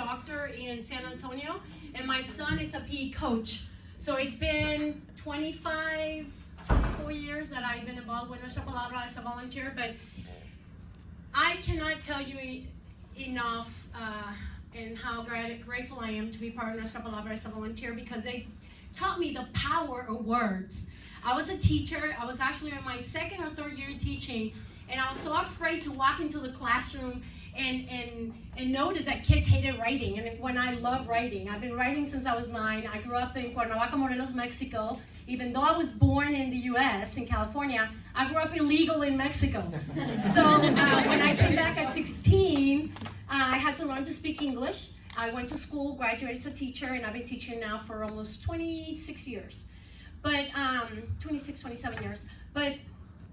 doctor in San Antonio, and my son is a PE coach. So it's been 24 years that I've been involved with Nuestra Palabra as a volunteer, but I cannot tell you enough and how grateful I am to be part of Nuestra Palabra as a volunteer, because they taught me the power of words. I was a teacher. I was actually in my second or third year teaching, and I was so afraid to walk into the classroom and notice that kids hated writing, and when I love writing. I've been writing since I was 9. I grew up in Cuernavaca, Morelos, Mexico. Even though I was born in the U.S., in California, I grew up illegal in Mexico. So when I came back at 16, I had to learn to speak English. I went to school, graduated as a teacher, and I've been teaching now for almost 26 years. But 27 years. But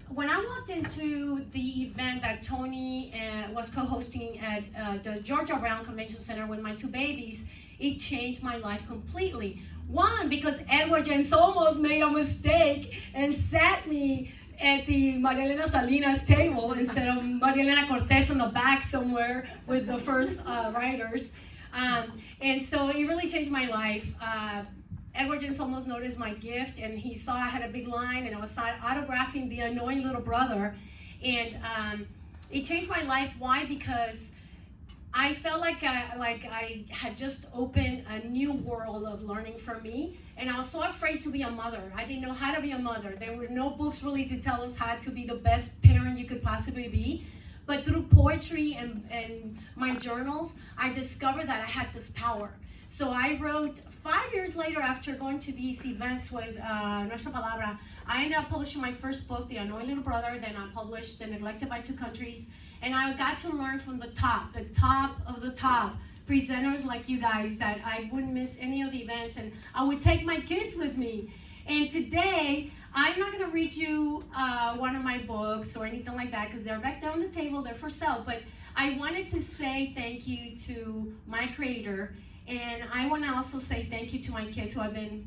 when I walked into the event that Tony was co-hosting at the Georgia Brown Convention Center with my 2 babies, it changed my life completely. One, because Edward Jens almost made a mistake and sat me at the Marie Elena Salinas table instead of Marie Elena Cortes in the back somewhere with the first writers. And so it really changed my life. Edward Jens almost noticed my gift, and he saw I had a big line, and I was autographing the annoying little brother. And it changed my life. Why? Because I felt like I had just opened a new world of learning for me, and I was so afraid to be a mother. I didn't know how to be a mother. There were no books really to tell us how to be the best parent you could possibly be. But through poetry and my journals, I discovered that I had this power. So I wrote, 5 years later, after going to these events with Nuestra Palabra, I ended up publishing my first book, The Annoying Little Brother. Then I published The Neglected by Two Countries. And I got to learn from the top of the top presenters like you guys, that I wouldn't miss any of the events, and I would take my kids with me. And today, I'm not going to read you one of my books or anything like that, because they're back there on the table, they're for sale. But I wanted to say thank you to my creator, and I want to also say thank you to my kids who have been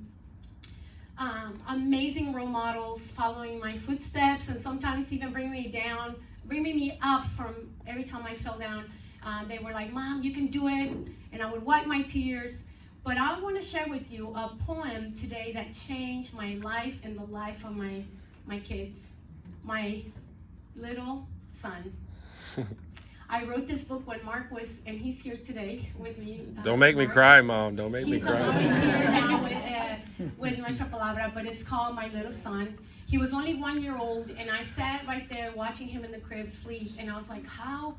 amazing role models, following my footsteps, and sometimes even bringing me up from every time I fell down. They were like, "Mom, you can do it," and I would wipe my tears. But I want to share with you a poem today that changed my life and the life of my kids, my little son. I wrote this book when Mark was, and he's here today with me. Don't make me cry, Mom. Don't make me cry. He's a volunteer now with Nuestra Palabra, but it's called My Little Son. He was only 1 year old, and I sat right there watching him in the crib sleep, and I was like, how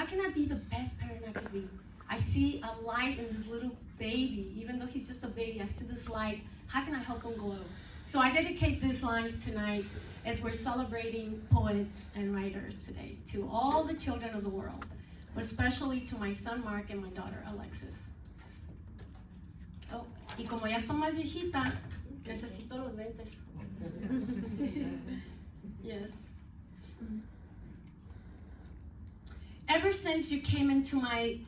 can I be the best parent I could be? I see a light in this little baby. Even though he's just a baby, I see this light. How can I help him glow? So I dedicate these lines tonight as we're celebrating poets and writers today to all the children of the world, but especially to my son Mark and my daughter Alexis. Oh, y como ya estoy más viejita, necesito los lentes. Yes. Ever since you came into my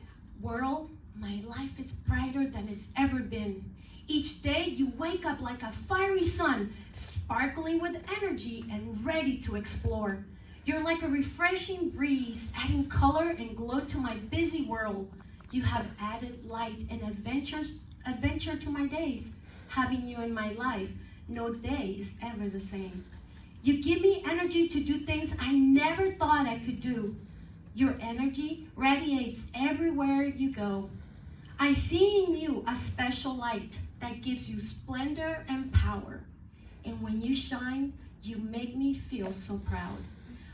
world, my life is brighter than it's ever been. Each day you wake up like a fiery sun, sparkling with energy and ready to explore. You're like a refreshing breeze, adding color and glow to my busy world. You have added light and adventure to my days. Having you in my life, no day is ever the same. You give me energy to do things I never thought I could do. Your energy radiates everywhere you go. I see in you a special light that gives you splendor and power. And when you shine, you make me feel so proud.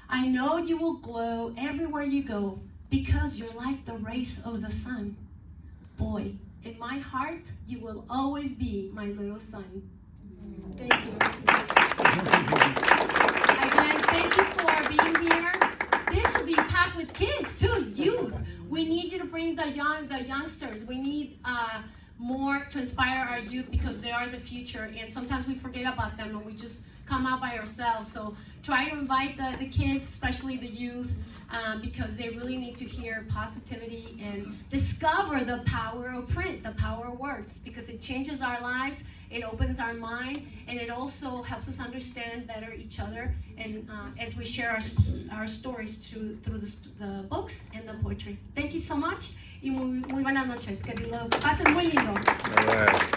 I know you will glow everywhere you go because you're like the rays of the sun. Boy, in my heart, you will always be my little son. Thank you. Again, thank you for being here. This should be packed with kids too, youth. We need you to bring the youngsters. We need more to inspire our youth because they are the future, and sometimes we forget about them and we just come out by ourselves. So try to invite the kids, especially the youth, because they really need to hear positivity and discover the power of print, the power of words, because it changes our lives It opens our mind, and it also helps us understand better each other, and as we share our stories through the books and the poetry. Thank you so much, y muy buenas noches. Que lo pasen muy lindo. All right.